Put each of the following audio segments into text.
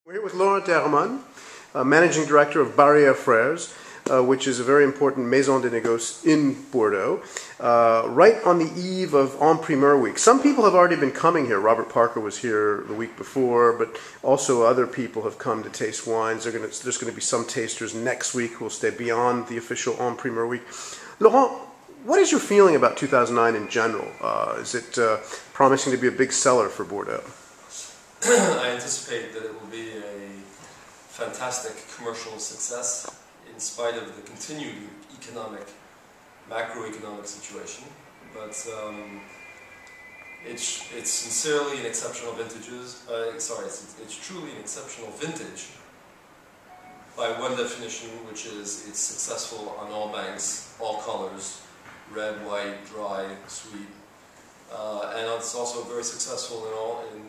We're here with Laurent Herman, Managing Director of Barrière Frères, which is a very important maison de négoce in Bordeaux, right on the eve of En Primeur Week. Some people have already been coming here. Robert Parker was here the week before, but also other people have come to taste wines. There's going to be some tasters next week who will stay beyond the official En Primeur Week. Laurent, what is your feeling about 2009 in general? Is it promising to be a big seller for Bordeaux? I anticipate that it will be a fantastic commercial success in spite of the continued macroeconomic situation. But it's sincerely an exceptional vintages. It's truly an exceptional vintage by one definition, which is it's successful on all banks, all colors, red, white, dry, sweet. And it's also very successful in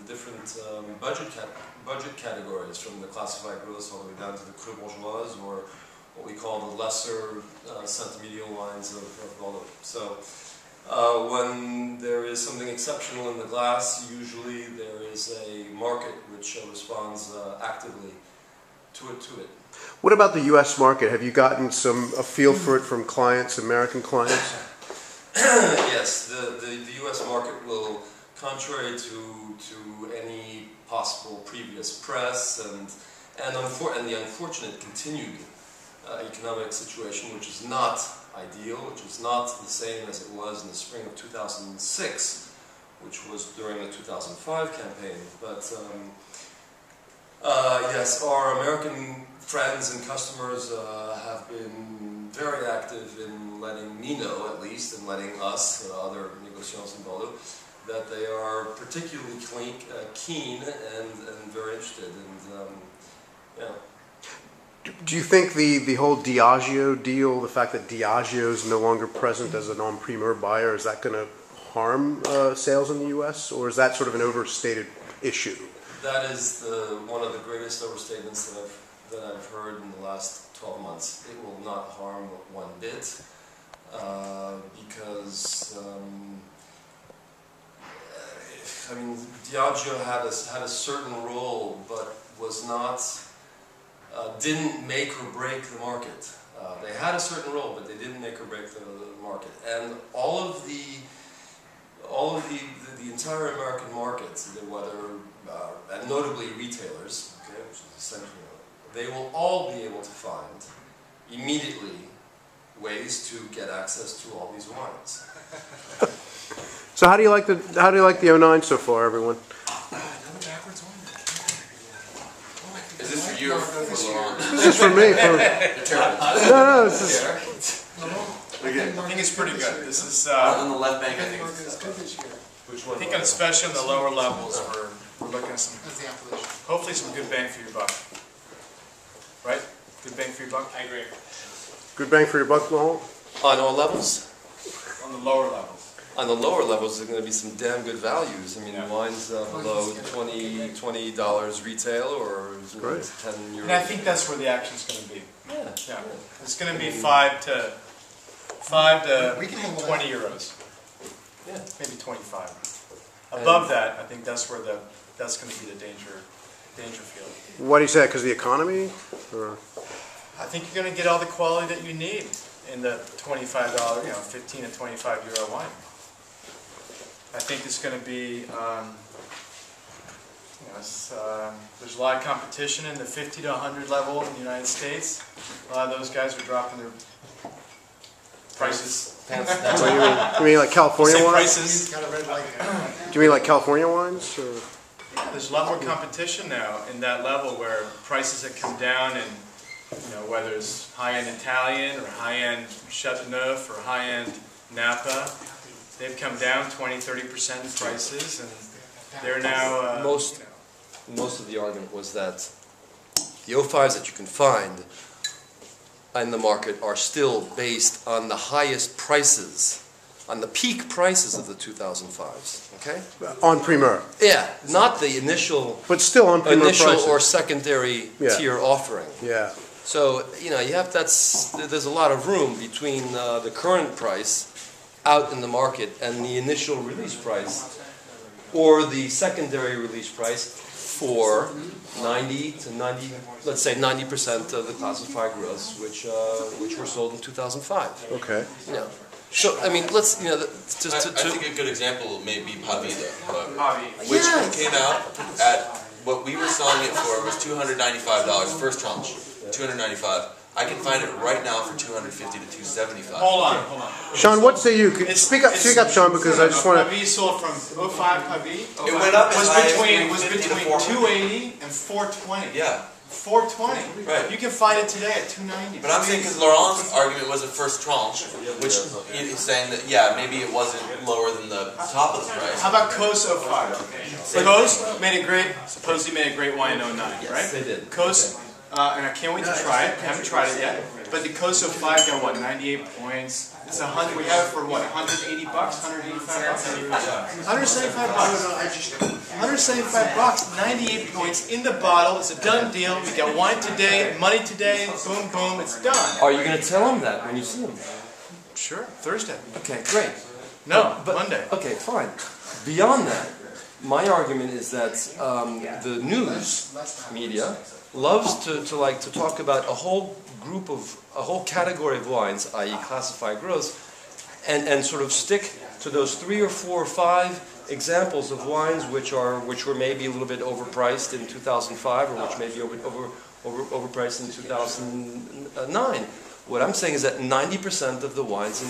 different budget categories, from the classified gross all the way down to the Cru Bourgeoise, or what we call the lesser centimedial wines of Bordeaux. So when there is something exceptional in the glass, usually there is a market which responds actively to it. What about the U.S. market? Have you gotten a feel for it from clients, American clients? Yes, the U.S. market will, contrary to any possible previous press and the unfortunate continued economic situation, which is not ideal, which is not the same as it was in the spring of 2006, which was during the 2005 campaign. But yes, our American friends and customers have been very active in letting me know, at least, and letting us, other négociants in Bordeaux, that they are particularly keen and very interested. And yeah. Do you think the whole Diageo deal, the fact that Diageo is no longer present as an en primeur buyer, is that going to harm sales in the U.S., or is that sort of an overstated issue? That is one of the greatest overstatements that I've heard in the last 12 months. It will not harm one bit, because I mean, Diageo had a certain role, but was not didn't make or break the market. They had a certain role, but they didn't make or break the market. And all of the entire American market, whether and notably retailers, okay, which is essentially, they will all be able to find immediately ways to get access to all these wines. So how do you like the 09 so far, everyone? Is this for you or for Laurent? This is for me. No, this is. I think it's pretty good. This is on the left bank, I think it's good. Which one? I think especially in the lower levels, we're looking at hopefully some good bang for your buck. Right? Good bang for your buck? I agree. Good bang for your buck, Laurent? On all levels? On the lower levels. On the lower levels, there's going to be some damn good values. I mean, wines below $20 retail, or 10 euros. And I think that's where the action's going to be. Yeah. It's going to be 5 to 20 euros. Yeah. Maybe 25. Above that, I think that's where that's going to be the danger field. What do you say? Because of the economy, or? I think you're going to get all the quality that you need in the $25, 15 to 25 euro wine. I think it's going to be, there's a lot of competition in the 50 to 100 level in the United States. A lot of those guys are dropping their prices. You mean like California wines? Prices. Do you mean like California wines? Or? Yeah, there's a lot more competition now in that level where prices have come down, and whether it's high-end Italian or high-end Chateauneuf or high-end Napa, they've come down 20–30% in prices, and they're now most of the argument was that the 05s that you can find in the market are still based on the highest prices, on the peak prices of the 2005s. Okay. En primeur. Yeah, not the initial, but still en primeur prices. or secondary tier offering. Yeah. So there's a lot of room between the current price out in the market and the initial release price or the secondary release price for 90 to 90, let's say 90% of the classified growths, which were sold in 2005. Okay. Yeah. So I mean, let's I think a good example may be Pavida, which Yes. came out at what we were selling it for was $295, first tranche, $295. I can find it right now for $250 to $275. Hold on. Sean, what say you? Speak up, Sean, because I just want to. Pavi sold from 05 Pavi. It went up as high as Was 350 to between 400. 280 and 420. Yeah. 420. Right. You can find it today at 290. But I'm saying because Laurent's argument was a first tranche, which is saying that, yeah, maybe it wasn't lower than the top of the price. How about Kos 05? Kos supposedly made a great wine in 09, right? they did. Kos, and I can't wait to try it. I haven't tried it yet. But the Kos 05 got what, 98 points? It's 100. We have it for what, $180, $185, $175, 98 points in the bottle. It's a done deal. We got wine today, money today. Boom, boom, it's done. Are you going to tell them that when you see them? Sure, Thursday. Okay, great. No, But- Monday. Okay, fine. Beyond that, my argument is that the news media loves to talk about a whole category of wines, i.e. classified growths, and sort of stick to those 3 or 4 or 5 examples of wines which were maybe a little bit overpriced in 2005 or which may be overpriced in 2009. What I'm saying is that 90% of the wines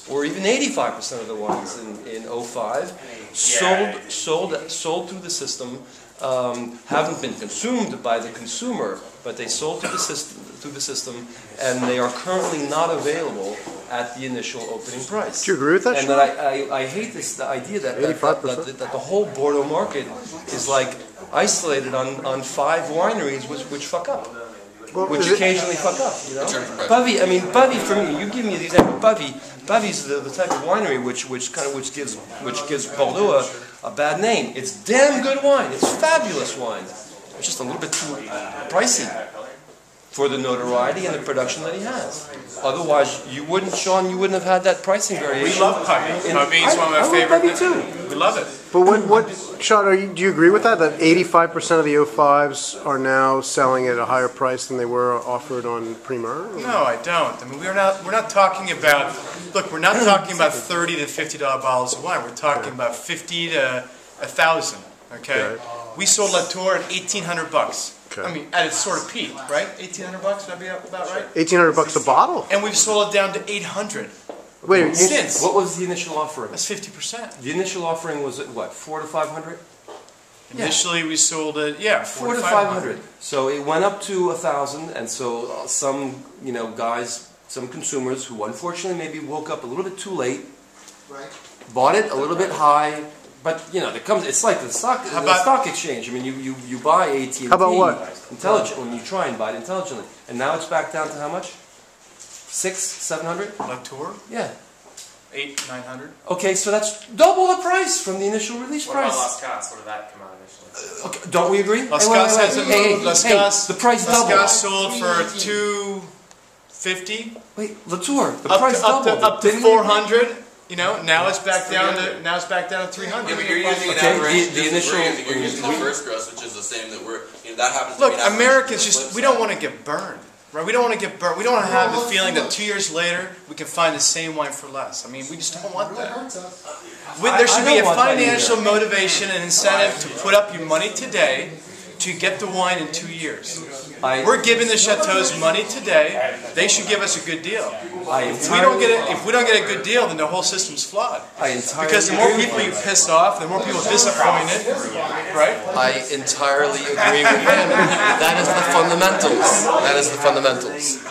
or even 85% of the wines in 05 sold through the system, haven't been consumed by the consumer, but they sold through the system, and they are currently not available at the initial opening price. Do you agree with that, And Sean? that I hate the idea that the whole Bordeaux market is like isolated on 5 wineries which fuck up. Well, Which occasionally fuck up, you know. terms of price. Pavie for me. You give me the example. Pavie's the type of winery which gives Bordeaux a bad name. It's damn good wine. It's fabulous wine. It's just a little bit too pricey for the notoriety and the production that he has. Otherwise, Sean, you wouldn't have had that pricing variation. We love Pavie. Pavie's one of my I favorite. love Pavie too. We love it. But Sean, do you agree with that? That 85% of the 05s are now selling at a higher price than they were offered on Primeur? No, I don't. I mean, we're not talking about. Look, we're not talking about $30 to $50 bottles of wine. We're talking about $50 to $1,000. Okay. We sold Latour at $1,800. Okay. I mean, at its sort of peak, right? $1,800. Would that be about right? $1,800 a bottle? And we've sold it down to $800 Wait, since. What was the initial offering? That's 50%. The initial offering was at what, 400 to 500? Initially, we sold it, 400 to 500. So it went up to 1,000, and so some, guys, some consumers who unfortunately maybe woke up a little bit too late, bought it a little bit high, but it's like the stock exchange. I mean, you buy AT&T. How about what? When you try and buy it intelligently, and now it's back down to how much? 600, 700? Latour, Yeah. 800, 900. Okay, so that's double the price from the initial release What about price. Las Cas? What did that come out initially? Okay, don't we agree? Las Hey, wait, Cas wait, has wait. a Hey, Las hey, Cas. the price Las doubled. Cas sold for $250. Wait, Latour, the Up price to, up to, doubled. up to Didn't we agree? 400. Now it's back down to 300. Yeah, but you're using an Okay, aberration. the initial- You're using the first gross, which is the same that that happens. to Look, be an aberration. Americans we don't want to get burned, right? We don't want to get burned. We don't want to have the feeling that 2 years later we can find the same wine for less. I mean, we just don't want that. There should be a don't want that financial either. motivation and incentive to put up your money today to get the wine in 2 years. We're giving the chateaus money today. They should give us a good deal. If we don't get a good deal, then the whole system's flawed. Because the more people you piss off, the more people disappointed, right? I entirely agree with him. That is the fundamentals.